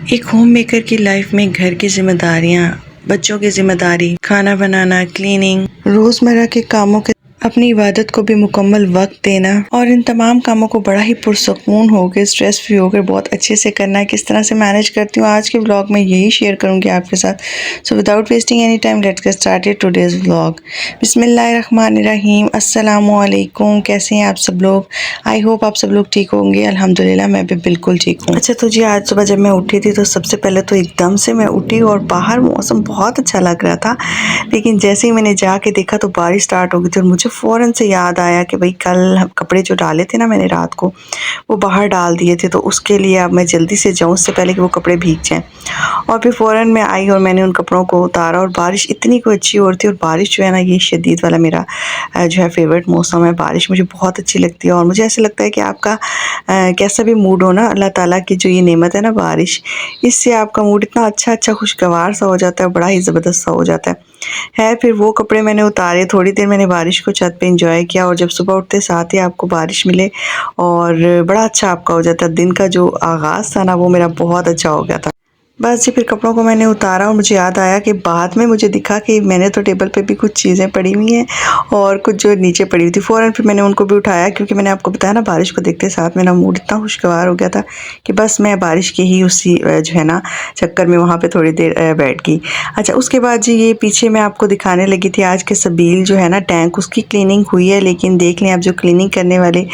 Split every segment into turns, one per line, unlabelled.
एक home maker की life में घर की जिम्मेदारियां, बच्चों की जिम्मेदारी, खाना बनाना, क्लीनिंग, रोजमर्रा के कामों के अपनी इबादत को भी मुकम्मल वक्त देना और इन तमाम कामों को बड़ा ही पुरसकून होकर, स्ट्रेस फ्री होकर बहुत अच्छे से करना है। किस तरह से मैनेज करती हूँ आज के व्लॉग में यही शेयर करूँगी आपके साथ। So without wasting any time let's get started today's vlog. बिस्मिल्लाहिर्रहमानिर्रहीम। अस्सलामुअलैकुम। कैसे हैं आप सब लोग? आई होप आप सब लोग ठीक होंगे। अल्हम्दुलिल्लाह मैं भी बिल्कुल ठीक हूँ। अच्छा तो जी, आज सुबह जब मैं उठी थी तो सबसे पहले तो एकदम से मैं उठी और बाहर मौसम बहुत अच्छा लग रहा था, लेकिन जैसे ही मैंने जाके देखा तो बारिश स्टार्ट हो गई थी और मुझे फ़ौरन से याद आया कि भाई कल कपड़े जो डाले थे ना मैंने रात को, वो बाहर डाल दिए थे, तो उसके लिए अब मैं जल्दी से जाऊँ उससे पहले कि वो कपड़े भीग जाएं। और फिर फ़ौरन मैं आई और मैंने उन कपड़ों को उतारा और बारिश इतनी कोई अच्छी हो रही थी। और बारिश जो है ना, ये शदीद वाला मेरा जो है फेवरेट मौसम है। बारिश मुझे बहुत अच्छी लगती है और मुझे ऐसा लगता है कि आपका कैसा भी मूड हो ना, अल्लाह ताला की जो ये नेमत है ना बारिश, इससे आपका मूड इतना अच्छा खुशगवार सा हो जाता है, बड़ा ही ज़बरदस्त सा हो जाता है। फिर वो कपड़े मैंने उतारे, थोड़ी देर मैंने बारिश को छत पे एंजॉय किया और जब सुबह उठते साथ ही आपको बारिश मिले और बड़ा अच्छा आपका हो जाता है। दिन का जो आगाज़ था ना वो मेरा बहुत अच्छा हो गया था। बस जी, फिर कपड़ों को मैंने उतारा और मुझे याद आया कि बाद में मुझे दिखा कि मैंने तो टेबल पे भी कुछ चीज़ें पड़ी हुई हैं और कुछ जो नीचे पड़ी हुई थी। फ़ौरन फिर मैंने उनको भी उठाया, क्योंकि मैंने आपको बताया ना बारिश को देखते साथ मेरा मूड इतना खुशगवार हो गया था कि बस मैं बारिश के ही उसी जो है ना चक्कर में वहाँ पे थोड़ी देर बैठ गई। अच्छा, उसके बाद जी ये पीछे मैं आपको दिखाने लगी थी आज के सबील जो है ना टैंक, उसकी क्लीनिंग हुई है। लेकिन देख लें आप, जो क्लीनिंग करने वाले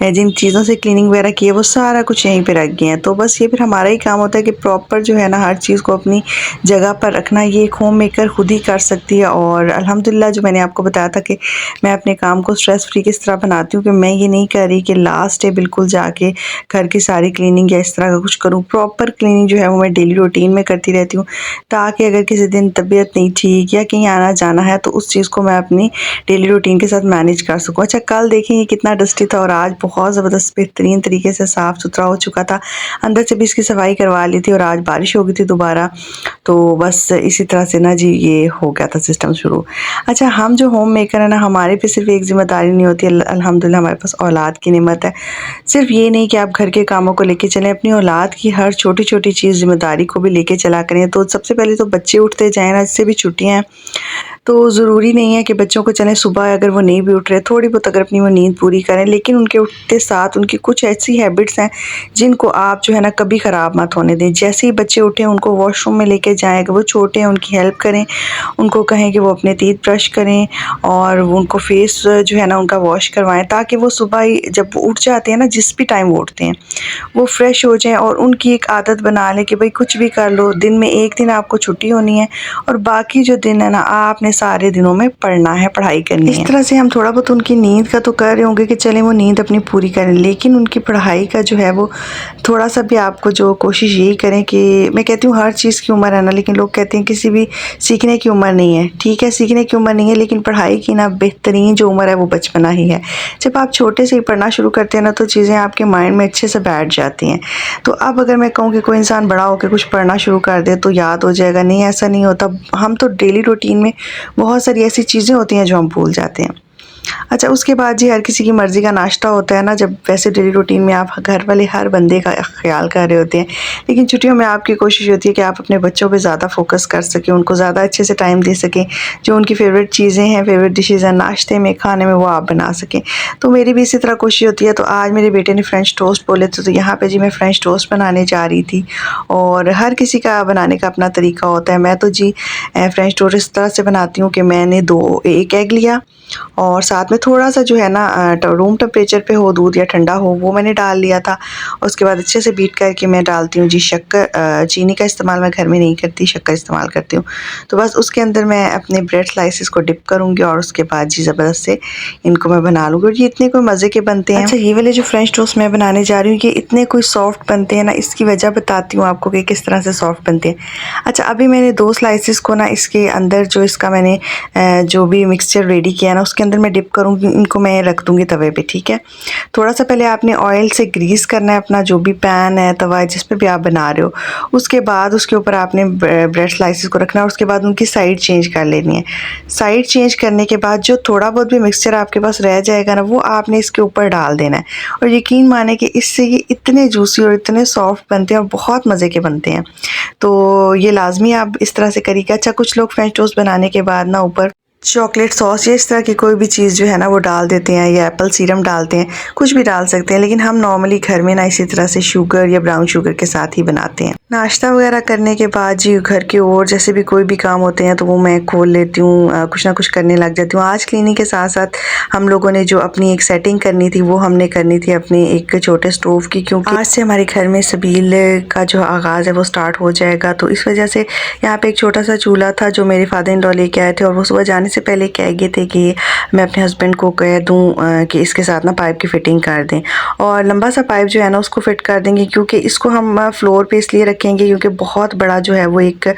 जिन चीज़ों से क्लीनिंग वगैरह की है वो सारा कुछ यहीं पे रख गए हैं। तो बस ये फिर हमारा ही काम होता है कि प्रॉपर जो है ना हर चीज़ को अपनी जगह पर रखना। ये एक होम मेकर खुद ही कर सकती है। और अल्हम्दुलिल्लाह जो मैंने आपको बताया था कि मैं अपने काम को स्ट्रेस फ्री किस तरह बनाती हूँ, कि मैं ये नहीं कर रही कि लास्ट डे बिल्कुल जाके घर की सारी क्लीनिंग या इस तरह का कुछ करूँ। प्रॉपर क्लीनिंग जो है वो मैं डेली रूटीन में करती रहती हूँ, ताकि अगर किसी दिन तबीयत नहीं ठीक या कहीं आना जाना है तो उस चीज़ को मैं अपनी डेली रूटीन के साथ मैनेज कर सकूँ। अच्छा, कल देखें ये कितना डस्टी था और आज बहुत ज़बरदस्त बेहतरीन तरीके से साफ़ सुथरा हो चुका था। अंदर से भी इसकी सफाई करवा ली थी और आज बारिश हो गई थी दोबारा, तो बस इसी तरह से ना जी ये हो गया था सिस्टम शुरू। अच्छा, हम जो होम मेकर है ना, हमारे पे सिर्फ एक ज़िम्मेदारी नहीं होती, अल्हम्दुलिल्लाह हमारे पास औलाद की नेमत है। सिर्फ ये नहीं कि आप घर के कामों को लेके चलें, अपनी औलाद की हर छोटी-छोटी चीज़ ज़िम्मेदारी को भी लेके चला करें। तो सबसे पहले तो बच्चे उठते जाएँ ना, इससे भी छुट्टियाँ हैं तो ज़रूरी नहीं है कि बच्चों को चलें सुबह अगर वो नहीं भी उठ रहे, थोड़ी बहुत अगर अपनी वो नींद पूरी करें, लेकिन उनके उठते साथ उनकी कुछ ऐसी हैबिट्स हैं जिनको आप जो है ना कभी ख़राब मत होने दें। जैसे ही बच्चे उठें उनको वॉशरूम में लेके जाएँ, अगर वो छोटे हैं उनकी हेल्प करें, उनको कहें कि वो अपने टीथ ब्रश करें और वो उनको फेस जो है ना उनका वॉश करवाएँ, ताकि वो सुबह ही जब वो उठ जाते हैं ना, जिस भी टाइम वो उठते हैं, वो फ्रेश हो जाएँ और उनकी एक आदत बना लें कि भाई कुछ भी कर लो, दिन में एक दिन आपको छुट्टी होनी है और बाकी जो दिन है ना आपने सारे दिनों में पढ़ना है, पढ़ाई करनी है। इस तरह से हम थोड़ा बहुत उनकी नींद का तो कर रहे होंगे कि चलें वो नींद अपनी पूरी करें, लेकिन उनकी पढ़ाई का जो है वो थोड़ा सा भी आपको जो कोशिश यही करें कि, मैं कहती हूँ हर चीज़ की उम्र है ना, लेकिन लोग कहते हैं किसी भी सीखने की उम्र नहीं है। ठीक है, सीखने की उम्र नहीं है, लेकिन पढ़ाई की ना बेहतरीन जो उम्र है वो बचपना ही है। जब आप छोटे से ही पढ़ना शुरू करते हैं ना तो चीज़ें आपके माइंड में अच्छे से बैठ जाती हैं। तो अब अगर मैं कहूँ कि कोई इंसान बड़ा होकर कुछ पढ़ना शुरू कर दे तो याद हो जाएगा, नहीं ऐसा नहीं होता। हम तो डेली रूटीन में बहुत सारी ऐसी चीज़ें होती हैं जो हम भूल जाते हैं। अच्छा, उसके बाद जी हर किसी की मर्ज़ी का नाश्ता होता है ना, जब वैसे डेली रूटीन में आप घर वाले हर बंदे का ख्याल कर रहे होते हैं, लेकिन छुट्टियों में आपकी कोशिश होती है कि आप अपने बच्चों पे ज़्यादा फोकस कर सकें, उनको ज़्यादा अच्छे से टाइम दे सकें, जो उनकी फ़ेवरेट चीज़ें हैं, फ़ेवरेट डिशेज़ हैं नाश्ते में, खाने में, वो आप बना सकें। तो मेरी भी इसी तरह कोशिश होती है। तो आज मेरे बेटे ने फ्रेंच टोस्ट बोले थे, तो यहाँ पर जी मैं फ्रेंच टोस्ट बनाने जा रही थी और हर किसी का बनाने का अपना तरीका होता है। मैं तो जी फ्रेंच टोस्ट इस तरह से बनाती हूँ कि मैंने एक एग लिया और साथ में थोड़ा सा जो है ना रूम टेम्परेचर पे हो दूध या ठंडा हो, वो मैंने डाल लिया था। और उसके बाद अच्छे से बीट करके मैं डालती हूँ जी शक्कर। चीनी का इस्तेमाल मैं घर में नहीं करती, शक्कर इस्तेमाल करती हूँ। तो बस उसके अंदर मैं अपने ब्रेड स्लाइसेस को डिप करूँगी और उसके बाद जी ज़बरदस्त से इनको मैं बना लूँगी और ये इतने कोई मज़े के बनते हैं। अच्छा, ये वाले जो फ्रेंच टोस्ट मैं बनाने जा रही हूँ ये इतने कोई सॉफ्ट बनते हैं ना, इसकी वजह बताती हूँ आपको कि किस तरह से सॉफ्ट बनते हैं। अच्छा, अभी मैंने 2 स्लाइसेस को ना इसके अंदर जो इसका मैंने जो भी मिक्सचर रेडी किया ना उसके अंदर मैं डिप डिप करूँगी इनको मैं रख दूँगी तवे पे, ठीक है। थोड़ा सा पहले आपने ऑयल से ग्रीस करना है अपना जो भी पैन है, तवा है, जिस पे भी आप बना रहे हो। उसके बाद उसके ऊपर आपने ब्रेड स्लाइसेस को रखना है और उसके बाद उनकी साइड चेंज कर लेनी है। साइड चेंज करने के बाद जो थोड़ा बहुत भी मिक्सचर आपके पास रह जाएगा ना, वो आपने इसके ऊपर डाल देना है। और यकीन माने कि इससे ये इतने जूसी और इतने सॉफ्ट बनते हैं और बहुत मज़े के बनते हैं। तो ये लाजमी आप इस तरह से करिएगा। अच्छा, कुछ लोग फ्रेंच टोस्ट बनाने के बाद ना ऊपर चॉकलेट सॉस या इस तरह की कोई भी चीज़ जो है ना वो डाल देते हैं, या एप्पल सीरम डालते हैं, कुछ भी डाल सकते हैं, लेकिन हम नॉर्मली घर में ना इसी तरह से शुगर या ब्राउन शुगर के साथ ही बनाते हैं। नाश्ता वगैरह करने के बाद जी घर के और जैसे भी कोई भी काम होते हैं तो वो मैं खोल लेती हूँ, कुछ ना कुछ करने लग जाती हूँ। आज क्लीनिंग के साथ साथ हम लोगों ने जो अपनी एक सेटिंग करनी थी वो हमने करनी थी अपने एक छोटे स्टोव की, क्योंकि आज से हमारे घर में सबील का जो आगाज़ है वो स्टार्ट हो जाएगा। तो इस वजह से यहाँ पे एक छोटा सा चूल्हा था जो मेरे फादर इन लॉ लेके आए थे, और वो सुबह जाने से पहले कह गए थे कि मैं अपने हस्बैंड को कह दूँ कि इसके साथ ना पाइप की फिटिंग कर दें, और लंबा सा पाइप जो है ना उसको फिट कर देंगे, क्योंकि इसको हम फ्लोर पे इसलिए रखेंगे क्योंकि बहुत बड़ा जो है वो एक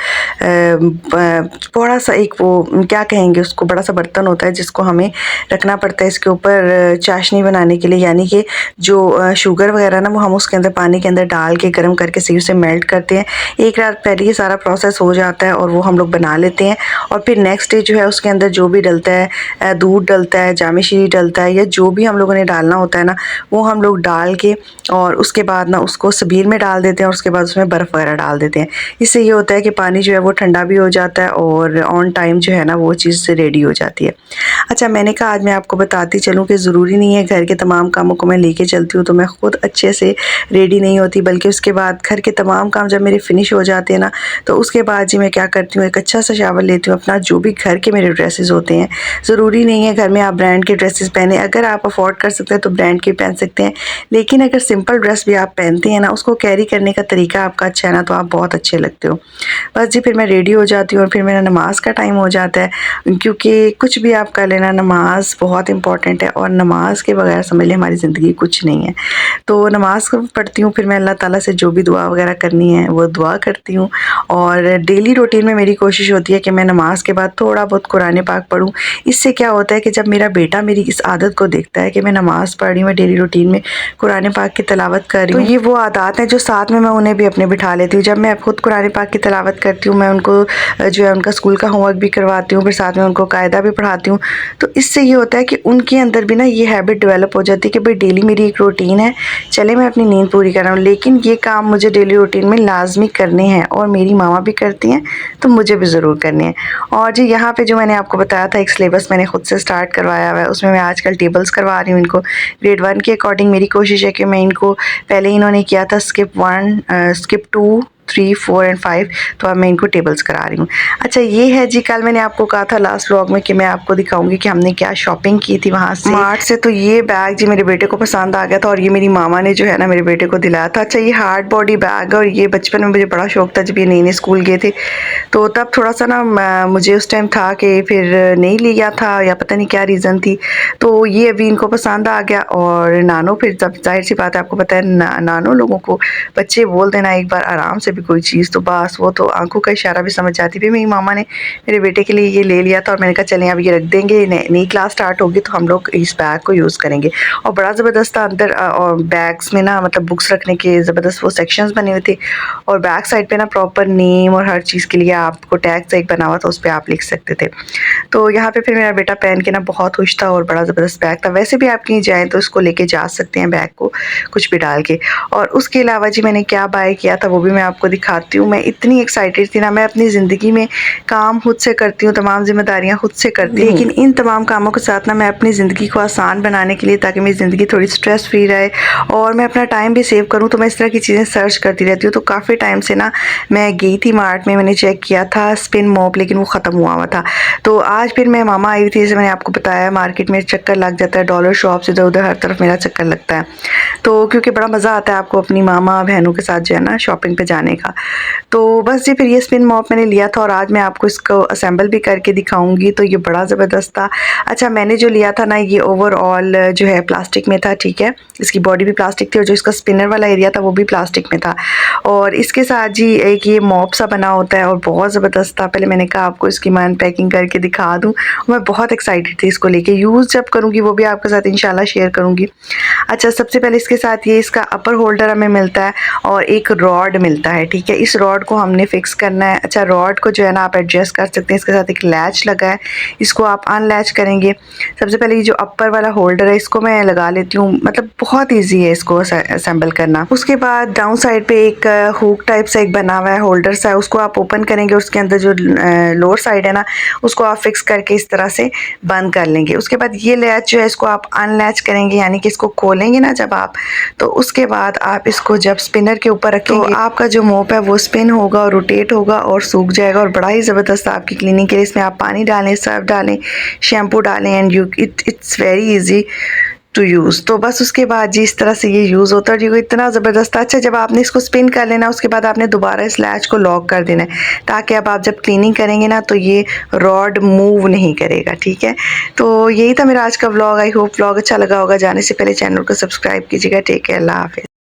बड़ा सा एक वो क्या कहेंगे उसको, बड़ा सा बर्तन होता है जिसको हमें रखना पड़ता है इसके ऊपर चाशनी बनाने के लिए। यानी कि जो शुगर वगैरह ना वो हम उसके अंदर पानी के अंदर डाल के गर्म करके सही से मेल्ट करते हैं। एक रात पहले ये सारा प्रोसेस हो जाता है और वो हम लोग बना लेते हैं, और फिर नेक्स्ट डे जो है उसके अंदर जो भी डलता है, दूध डलता है, जामे शीरी डलता है, या जो भी हम लोगों ने डालना होता है ना वो हम लोग डाल के और उसके बाद ना उसको सबील में डाल देते हैं, और उसके बाद उसमें बर्फ़ वगैरह डाल देते हैं। इससे ये होता है कि पानी जो है वो ठंडा भी हो जाता है और ऑन टाइम जो है ना वो चीज़ रेडी हो जाती है। अच्छा, मैंने कहा आज मैं आपको बताती चलूँ कि ज़रूरी नहीं है घर के तमाम कामों को मैं लेके चलती हूँ तो मैं ख़ुद अच्छे से रेडी नहीं होती, बल्कि उसके बाद घर के तमाम काम जब मेरे फिनिश हो जाते हैं ना तो उसके बाद जी मैं क्या करती हूँ, एक अच्छा सा शावर लेती हूँ। अपना जो भी घर के मेरे ड्रेसेस होते हैं, ज़रूरी नहीं है घर में आप ब्रांड के ड्रेसेस पहने, अगर आप अफोर्ड कर सकते हैं तो ब्रांड के पहन सकते हैं, लेकिन अगर सिंपल ड्रेस भी आप पहनते हैं ना उसको कैरी करने का तरीका आपका अच्छा है ना तो आप बहुत अच्छे लगते हो। बस जी फिर मैं रेडी हो जाती हूँ और फिर मेरा नमाज़ का टाइम हो जाता है, क्योंकि कुछ भी आप कर लेना, नमाज बहुत इंपॉर्टेंट है और नमाज के बगैर समझ लें हमारी ज़िंदगी कुछ नहीं है। तो नमाज़ पढ़ती हूँ, फिर मैं अल्लाह ताला से जो भी दुआ वगैरह करनी है वो दुआ करती हूँ, और डेली रूटीन में मेरी कोशिश होती है कि मैं नमाज के बाद थोड़ा बहुत कुरान पाक पढूँ। इससे क्या होता है कि जब मेरा बेटा मेरी इस आदत को देखता है कि मैं नमाज पढ़ रही हूँ, मैं डेली रूटीन में कुरान पाक की तिलावत कर रही हूँ, तो ये वो आदत है जो साथ में मैं उन्हें भी अपने बिठा लेती हूँ। जब मैं खुद कुरान पाक की तिलावत करती हूँ मैं उनको जो है उनका स्कूल का होमवर्क भी करवाती हूँ, फिर साथ में उनको कायदा भी पढ़ाती हूँ। तो इससे ये होता है कि उनके अंदर भी ना ये हैबिट डेवलप हो जाती है कि भाई डेली मेरी एक रूटीन है, चले मैं अपनी नींद पूरी कर रहा हूँ, लेकिन ये काम मुझे डेली रूटीन में लाजमी करने हैं, और मेरी मामा भी करती हैं तो मुझे भी ज़रूर करनी है। और जी यहाँ पे जो मैंने आपको बताया था एक सिलेबस मैंने खुद से स्टार्ट करवाया हुआ है, उसमें मैं आजकल टेबल्स करवा रही हूँ इनको ग्रेड 1 के अकॉर्डिंग। मेरी कोशिश है कि मैं इनको, पहले इन्होंने किया था स्किप 1, स्किप 2, 3, 4 एंड 5, तो अब मैं इनको टेबल्स करा रही हूँ। अच्छा, ये है जी, कल मैंने आपको कहा था लास्ट व्लॉग में कि मैं आपको दिखाऊंगी कि हमने क्या शॉपिंग की थी वहाँ से मार्ट से। तो ये बैग जी मेरे बेटे को पसंद आ गया था और ये मेरी मामा ने जो है ना मेरे बेटे को दिलाया था। अच्छा, ये हार्ड बॉडी बैग है और ये बचपन में मुझे बड़ा शौक था, जब ये नई नई स्कूल गए थे तो तब थोड़ा सा ना मुझे उस टाइम था कि फिर नहीं लिया था या पता नहीं क्या रीज़न थी, तो ये अभी इनको पसंद आ गया। और नानो, फिर जब जाहिर सी बात है आपको पता है नानो लोगों को बच्चे बोल देना एक बार आराम से भी कोई चीज़ तो बस वो तो आंखों का इशारा भी समझ जाती थी। मेरी मामा ने मेरे बेटे के लिए ये ले लिया था और मैंने कहा चलें अब ये रख देंगे, नई क्लास स्टार्ट होगी तो हम लोग इस बैग को यूज़ करेंगे। और बड़ा ज़बरदस्त था अंदर, और बैग्स में ना मतलब बुक्स रखने के ज़बरदस्त वो सेक्शंस बने हुए थे, और बैक साइड पे ना प्रॉपर नेम और हर चीज़ के लिए आपको टैग एक बना हुआ था, उस पर आप लिख सकते थे। तो यहाँ पे फिर मेरा बेटा पहन के ना बहुत खुश था और बड़ा ज़बरदस्त बैग था। वैसे भी आप कहीं जाएँ तो इसको लेके जा सकते हैं बैग को कुछ भी डाल के। और उसके अलावा जी मैंने क्या बाय किया था वो भी मैं आपको दिखाती हूँ। मैं इतनी एक्साइटेड थी ना, मैं अपनी ज़िंदगी में काम खुद से करती हूँ, तमाम जिम्मेदारियाँ खुद से करती हूँ, लेकिन इन तमाम कामों के साथ ना मैं अपनी ज़िंदगी को आसान बनाने के लिए, ताकि मेरी ज़िंदगी थोड़ी स्ट्रेस फ्री रहे और मैं अपना टाइम भी सेव करूँ, तो मैं इस तरह की चीज़ें सर्च करती रहती हूँ। तो काफ़ी टाइम से ना मैं गई थी मार्ट में, मैंने चेक किया था स्पिन मॉप, लेकिन वो ख़त्म हुआ था। तो आज फिर मैं मामा आई थी, जैसे मैंने आपको बताया मार्केट में चक्कर लग जाता है, डॉलर शॉप्स इधर उधर हर तरफ मेरा चक्कर लगता है। तो क्योंकि बड़ा मज़ा आता है आपको अपनी मामा बहनों के साथ जो है ना शॉपिंग पे जाने का। तो बस जी फिर ये स्पिन मॉप मैंने लिया था और आज मैं आपको इसको असेंबल भी करके दिखाऊंगी। तो ये बड़ा ज़बरदस्त था। अच्छा, मैंने जो लिया था ना ये ओवरऑल जो है प्लास्टिक में था, ठीक है। इसकी बॉडी भी प्लास्टिक थी और जो इसका स्पिनर वाला एरिया था वो भी प्लास्टिक में था। और इसके साथ जी एक ये मॉप सा बना होता है और बहुत ज़बरदस्त था। पहले मैंने कहा आपको इसकी मैं अनपैकिंग करके दिखा दूँ। मैं बहुत एक्साइटेड थी इसको लेके। यूज़ जब करूँगी वो भी आपके साथ इंशाल्लाह शेयर करूँगी। अच्छा, सबसे पहले इसके साथ ये इसका अपर होल्डर हमें मिलता है और एक रॉड मिलता है, ठीक है। इस रॉड को हमने फिक्स करना है। अच्छा, रॉड को जो है ना आप एडजस्ट कर सकते हैं। इसके साथ एक लैच लगा है, इसको आप अनलैच करेंगे। सबसे पहले ये जो अपर वाला होल्डर है इसको मैं लगा लेती हूँ, मतलब बहुत ईजी है इसको असेंबल करना। उसके बाद डाउन साइड पे एक हुक टाइप सा एक बना हुआ है, होल्डर सा है, उसको आप ओपन करेंगे। उसके अंदर जो लोअर साइड है ना उसको आप फिक्स करके इस तरह से बंद कर लेंगे। उसके बाद ये लैच जो है इसको आप अनलैच करेंगे, यानी कि इसको खोलेंगे ना जब आप, तो उसके बाद आप इसको जब स्पिनर के ऊपर रखेंगे तो आपका जो मोप है वो स्पिन होगा और रोटेट होगा और सूख जाएगा और बड़ा ही ज़बरदस्त आपकी क्लीनिंग के लिए। इसमें आप पानी डालें, सर्फ डालें, शैम्पू डालें and it's very easy to use. तो बस उसके बाद जी इस तरह से ये यूज़ होता है। ये इतना ज़बरदस्त। अच्छा, जब आपने इसको स्पिन कर लेना उसके बाद आपने दोबारा इस लैच को लॉक कर देना है ताकि अब आप जब क्लीनिंग करेंगे ना तो ये रॉड मूव नहीं करेगा, ठीक है। तो यही था मेरा आज का व्लॉग। आई होप व्लॉग अच्छा लगा होगा। जाने से पहले चैनल को सब्सक्राइब कीजिएगा। टेक केयर, अल्लाह हाफिज़।